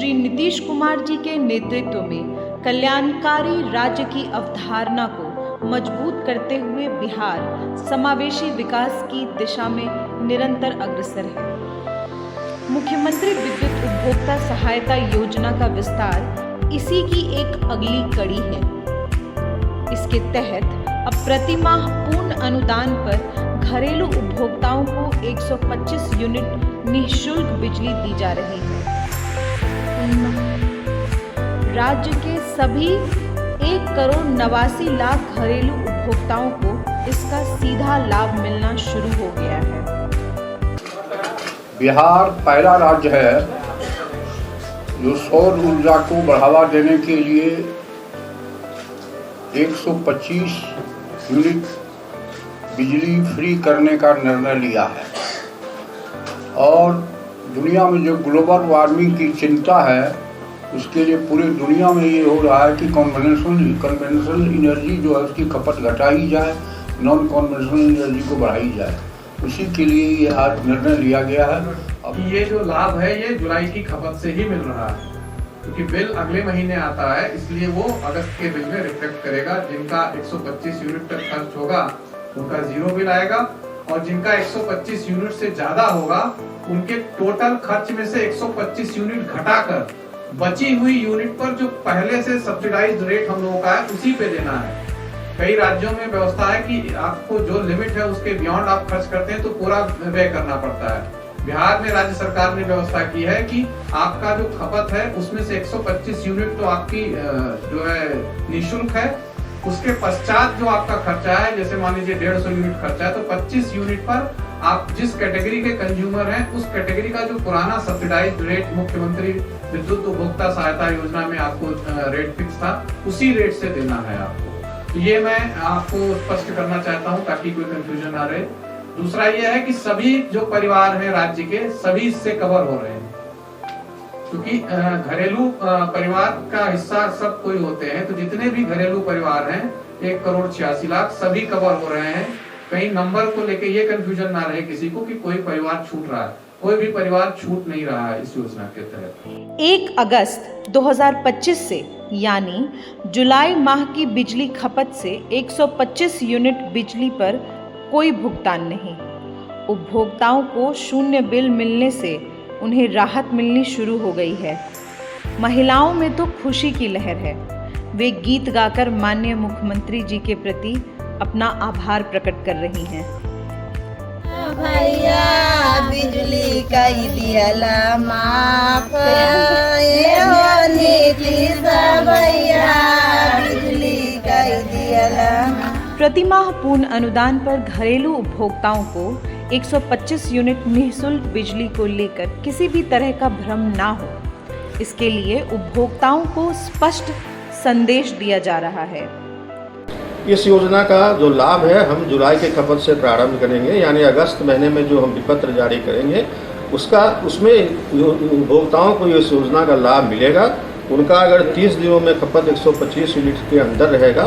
श्री नीतीश कुमार जी के नेतृत्व में कल्याणकारी राज्य की अवधारणा को मजबूत करते हुए बिहार समावेशी विकास की दिशा में निरंतर अग्रसर है। मुख्यमंत्री विद्युत उपभोक्ता सहायता योजना का विस्तार इसी की एक अगली कड़ी है। इसके तहत अब प्रतिमाह पूर्ण अनुदान पर घरेलू उपभोक्ताओं को 125 यूनिट निःशुल्क बिजली दी जा रही है। राज्य के सभी 1,89,00,000 घरेलू उपभोक्ताओं को इसका सीधा लाभ मिलना शुरू हो गया है। बिहार पहला राज्य है जो सौर ऊर्जा को बढ़ावा देने के लिए 125 यूनिट बिजली फ्री करने का निर्णय लिया है। और दुनिया में जो ग्लोबल वार्मिंग की चिंता है उसके लिए पूरी दुनिया में ये हो रहा है कि कन्वेंशनल एनर्जी जो है उसकी खपत घटाई जाए, नॉन कन्वेंशनल एनर्जी को बढ़ाई जाए। उसी के लिए ये आज निर्णय लिया गया है। अब ये जो लाभ है ये जुलाई की खपत से ही मिल रहा है, क्योंकि बिल अगले महीने आता है, इसलिए वो अगस्त के बिल में रिफ्लेक्ट करेगा। जिनका 125 यूनिट तक खर्च होगा उनका जीरो बिल आएगा, और जिनका 125 यूनिट से ज्यादा होगा उनके टोटल खर्च में से 125 यूनिट घटाकर बची हुई यूनिट पर जो पहले से सब्सिडाइज्ड रेट हम लोगों का है उसी पे देना है। कई राज्यों में व्यवस्था है कि आपको जो लिमिट है उसके बियॉन्ड आप खर्च करते हैं तो पूरा व्यय करना पड़ता है। बिहार में राज्य सरकार ने व्यवस्था की है कि आपका जो खपत है उसमें से 125 यूनिट तो आपकी जो है निःशुल्क है, उसके पश्चात जो आपका खर्चा है, जैसे मान लीजिए 150 यूनिट खर्चा है, तो 25 यूनिट पर आप जिस कैटेगरी के कंज्यूमर हैं उस कैटेगरी का जो पुराना सब्सिडाइज्ड रेट मुख्यमंत्री विद्युत उपभोक्ता सहायता योजना में आपको रेट फिक्स था उसी रेट से देना है आपको। तो ये मैं आपको स्पष्ट करना चाहता हूं ताकि कोई कंफ्यूजन ना रहे। दूसरा ये है कि सभी जो परिवार हैं राज्य के सभी इससे कवर हो रहे हैं, क्योंकि घरेलू परिवार का हिस्सा सब कोई होते हैं, तो जितने भी घरेलू परिवार हैं 1,86,00,000 सभी कवर हो रहे हैं। कहीं नंबर को लेके ये कंफ्यूजन ना रहे किसी को कि कोई परिवार छूट रहा है, कोई भी परिवार छूट नहीं रहा है इस योजना के तहत। 1 अगस्त 2025 से यानी जुलाई माह की बिजली खपत से 125 यूनिट बिजली पर कोई भुगतान नहीं। उपभोक्ताओं को शून्य बिल मिलने से उन्हें राहत मिलनी शुरू हो गई है। महिलाओं में तो खुशी की लहर है। वे गीत गाकर माननीय मुख्यमंत्री जी के प्रति अपना आभार प्रकट कर रही हैं। भैया बिजली का दियाला माफ, भैया बिजली का दियाला। प्रतिमाह पूर्ण अनुदान पर घरेलू उपभोक्ताओं को 125 यूनिट निःशुल्क बिजली को लेकर किसी भी तरह का भ्रम ना हो, इसके लिए उपभोक्ताओं को स्पष्ट संदेश दिया जा रहा है। इस योजना का जो लाभ है हम जुलाई के खपत से प्रारंभ करेंगे, यानी अगस्त महीने में जो हम विपत्र जारी करेंगे उसमें उपभोक्ताओं को इस योजना का लाभ मिलेगा। उनका अगर 30 दिनों में खपत 125 यूनिट के अंदर रहेगा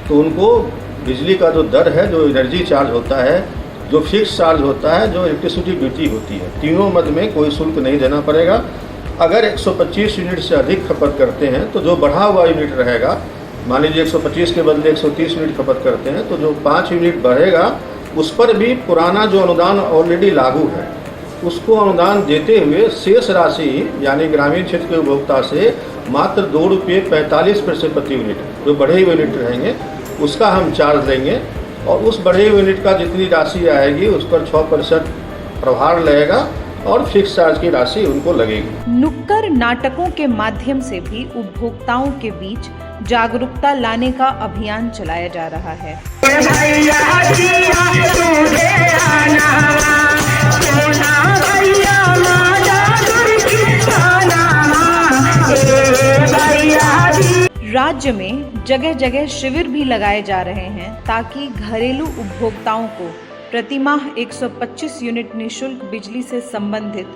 तो उनको बिजली का जो दर है, जो एनर्जी चार्ज होता है, जो फिक्स चार्ज होता है, जो इलेक्ट्रिसिटी ड्यूटी होती है, तीनों मद में कोई शुल्क नहीं देना पड़ेगा। अगर 125 यूनिट से अधिक खपत करते हैं तो जो बढ़ा हुआ यूनिट रहेगा, मान लीजिए 125 के बदले 130 यूनिट खपत करते हैं तो जो 5 यूनिट बढ़ेगा उस पर भी पुराना जो अनुदान ऑलरेडी लागू है उसको अनुदान देते हुए शेष राशि यानी ग्रामीण क्षेत्र के उपभोक्ता से मात्र ₹2.45 प्रति यूनिट जो बढ़े हुए यूनिट रहेंगे उसका हम चार्ज देंगे, और उस बढ़े हुए यूनिट का जितनी राशि आएगी उस पर 6% प्रभार लगेगा और फिक्स चार्ज की राशि उनको लगेगी। नुक्कड़ नाटकों के माध्यम से भी उपभोक्ताओं के बीच जागरूकता लाने का अभियान चलाया जा रहा है। राज्य में जगह जगह शिविर भी लगाए जा रहे हैं ताकि घरेलू उपभोक्ताओं को प्रतिमाह 125 यूनिट निःशुल्क बिजली से संबंधित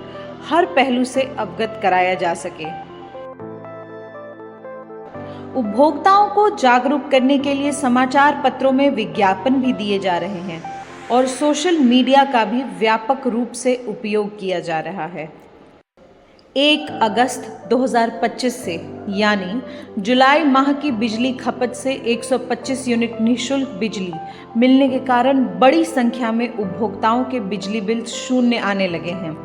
हर पहलू से अवगत कराया जा सके। उपभोक्ताओं को जागरूक करने के लिए समाचार पत्रों में विज्ञापन भी दिए जा रहे हैं और सोशल मीडिया का भी व्यापक रूप से उपयोग किया जा रहा है। 1 अगस्त 2025 से यानी जुलाई माह की बिजली खपत से 125 यूनिट निःशुल्क बिजली मिलने के कारण बड़ी संख्या में उपभोक्ताओं के बिजली बिल शून्य आने लगे हैं।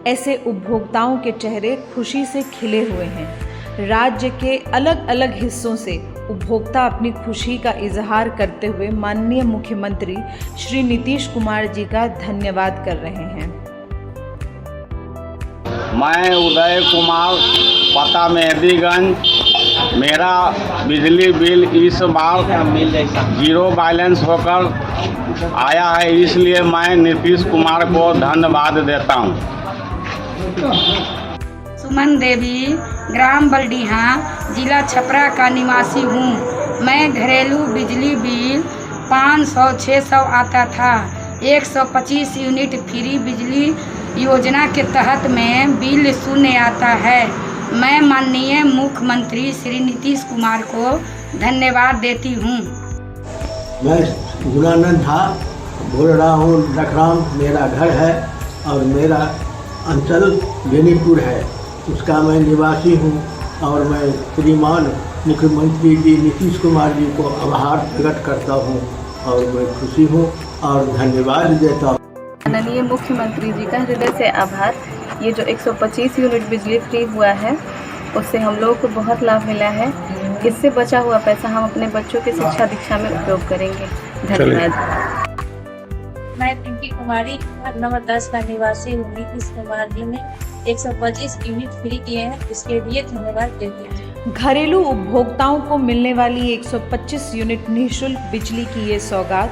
ऐसे उपभोक्ताओं के चेहरे खुशी से खिले हुए हैं। राज्य के अलग अलग हिस्सों से उपभोक्ता अपनी खुशी का इजहार करते हुए माननीय मुख्यमंत्री श्री नीतीश कुमार जी का धन्यवाद कर रहे हैं। मैं उदय कुमार, पता मेहदीगंज। मेरा बिजली बिल इस बार 0 बैलेंस होकर आया है, इसलिए मैं नीतीश कुमार को धन्यवाद देता हूं। सुमन देवी, ग्राम बलडीहा, जिला छपरा का निवासी हूँ। मैं घरेलू बिजली बिल 500-600 आता था। 125 यूनिट फ्री बिजली योजना के तहत में बिल शून्य आता है। मैं माननीय मुख्यमंत्री श्री नीतीश कुमार को धन्यवाद देती हूँ। मैं गुणानंद था, बोल रहा हूँ लखराम मेरा घर है और मेरा अंचल बेनीपुर है, उसका मैं निवासी हूँ। और मैं श्रीमान मुख्यमंत्री जी नीतीश कुमार जी को आभार प्रकट करता हूँ और मैं खुशी हूँ और धन्यवाद देता हूँ। माननीय मुख्यमंत्री जी का हृदय से आभार। ये जो 125 यूनिट बिजली फ्री हुआ है उससे हम लोगों को बहुत लाभ मिला है। इससे बचा हुआ पैसा हम अपने बच्चों की शिक्षा दीक्षा में उपयोग करेंगे। धन्यवाद। मैं पिंकी कुमारी, वार्ड नंबर 10 का निवासी हूँ। नीतीश कुमार जी ने 125 यूनिट फ्री किए हैं, इसके लिए धन्यवाद देते हैं। घरेलू उपभोक्ताओं को मिलने वाली 125 यूनिट निःशुल्क बिजली की ये सौगात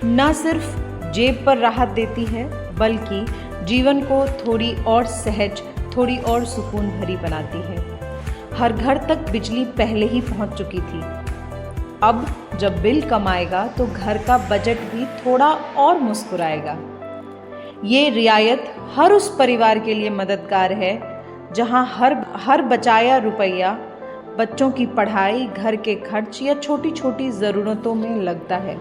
न सिर्फ जेब पर राहत देती है बल्कि जीवन को थोड़ी और सहज, थोड़ी और सुकून भरी बनाती है। हर घर तक बिजली पहले ही पहुंच चुकी थी। अब जब बिल कम आएगा तो घर का बजट भी थोड़ा और मुस्कुराएगा। ये रियायत हर उस परिवार के लिए मददगार है जहां हर बचाया रुपया बच्चों की पढ़ाई, घर के खर्च या छोटी छोटी ज़रूरतों में लगता है।